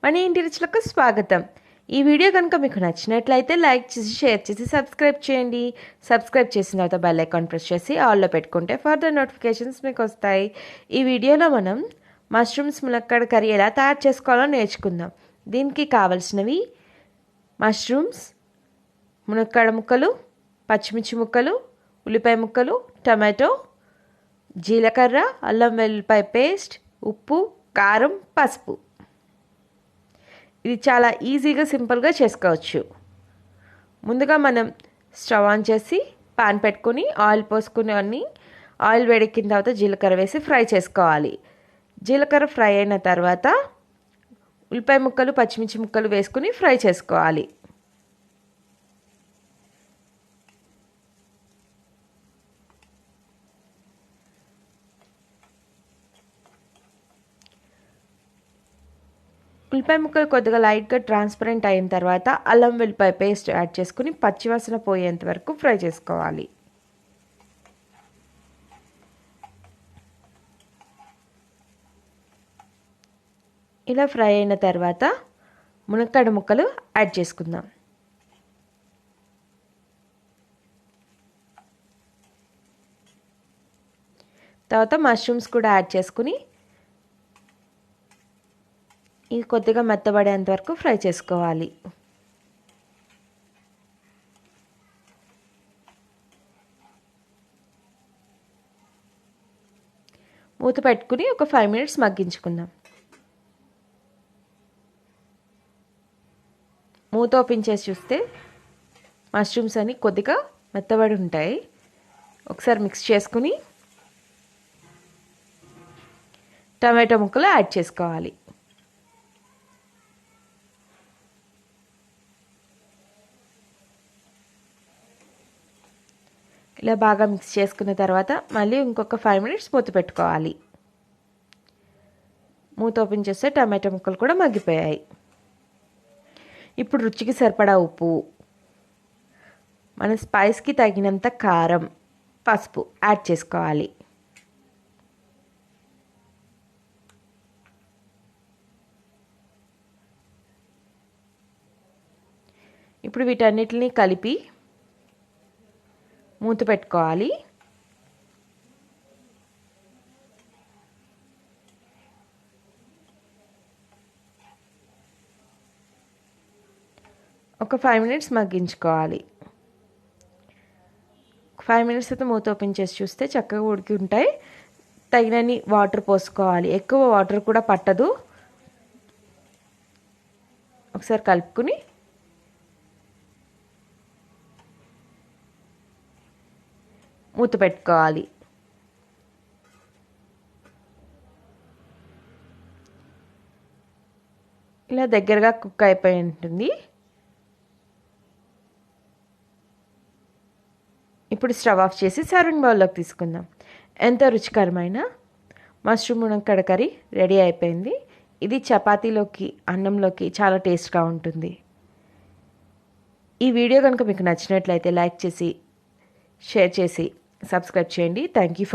మన ఇంటి రుచులకు స్వాగతం. ఈ వీడియో కనుక మీకు నచ్చినట్లయితే లైక్ చేసి, షేర్ చేసి, సబ్స్క్రైబ్ చేయండి. సబ్స్క్రైబ్ చేసిన తర్వాత బెల్ ఐకాన్ ప్రెస్ చేసి ఆల్లో పెట్టుకుంటే ఫర్దర్ నోటిఫికేషన్స్ మీకు వస్తాయి. ఈ వీడియోలో మనం మష్రూమ్స్ ములక్కడ కర్రీ ఎలా తయారు చేసుకోవాలో నేర్చుకుందాం. దీనికి కావలసినవి మష్రూమ్స్, మునక్కాడ ముక్కలు, పచ్చిమిర్చి ముక్కలు, ఉల్లిపాయ ముక్కలు, టమాటో, జీలకర్ర, అల్లం వెల్లుల్లిపాయ పేస్ట్, ఉప్పు, కారం, పసుపు. ఇది చాలా ఈజీగా సింపుల్గా చేసుకోవచ్చు. ముందుగా మనం స్టవ్ ఆన్ చేసి పాన్ పెట్టుకుని ఆయిల్ పోసుకుని ఆయిల్ వేడెక్కిన తర్వాత జీలకర్ర వేసి ఫ్రై చేసుకోవాలి. జీలకర్ర ఫ్రై అయిన తర్వాత ఉల్లిపాయ ముక్కలు, పచ్చిమిర్చి ముక్కలు వేసుకుని ఫ్రై చేసుకోవాలి. ఉల్లిపాయ ముక్కలు కొద్దిగా లైట్గా ట్రాన్స్పరెంట్ అయిన తర్వాత అల్లం వెల్లుల్లిపాయ పేస్ట్ యాడ్ చేసుకుని పచ్చివాసన పోయేంత వరకు ఫ్రై చేసుకోవాలి. ఇలా ఫ్రై అయిన తర్వాత మునక్కాడ ముక్కలు యాడ్ చేసుకుందాం. తర్వాత మష్రూమ్స్ కూడా యాడ్ చేసుకుని ఇది కొద్దిగా మెత్తబడేంత వరకు ఫ్రై చేసుకోవాలి. మూత పెట్టుకుని ఒక 5 మినిట్స్ మగ్గించుకుందాం. మూత ఓపెన్ చేసి చూస్తే మష్రూమ్స్ అని కొద్దిగా మెత్తబడి ఉంటాయి. ఒకసారి మిక్స్ చేసుకుని టమాటో ముక్కలు యాడ్ చేసుకోవాలి. ఇలా బాగా మిక్స్ చేసుకున్న తర్వాత మళ్ళీ ఇంకొక 5 మినిట్స్ మూత పెట్టుకోవాలి. మూత ఓపెన్ చేస్తే టమాటో ముక్కలు కూడా మగ్గిపోయాయి. ఇప్పుడు రుచికి సరిపడా ఉప్పు, మన స్పైస్కి తగినంత కారం, పసుపు యాడ్ చేసుకోవాలి. ఇప్పుడు వీటన్నిటిని కలిపి మూత పెట్టుకోవాలి. ఒక 5 మినిట్స్ మగ్గించుకోవాలి. 5 మినిట్స్ అయితే మూత ఓపెన్ చేసి చూస్తే చక్కగా ఉడికి ఉంటాయి. తగినన్ని వాటర్ పోసుకోవాలి. ఎక్కువ వాటర్ కూడా పట్టదు. ఒకసారి కలుపుకుని మూత పెట్టుకోవాలి. ఇలా దగ్గరగా కుక్ అయిపోయి ఉంటుంది. ఇప్పుడు స్టవ్ ఆఫ్ చేసి సర్వింగ్ బౌల్లోకి తీసుకుందాం. ఎంతో రుచికరమైన మష్రూమ్ మునక్కాడ కర్రీ రెడీ అయిపోయింది. ఇది చపాతీలోకి, అన్నంలోకి చాలా టేస్ట్గా ఉంటుంది. ఈ వీడియో కనుక మీకు నచ్చినట్లయితే లైక్ చేసి, షేర్ చేసి, సబ్స్క్రైబ్ చేయండి. Thank you for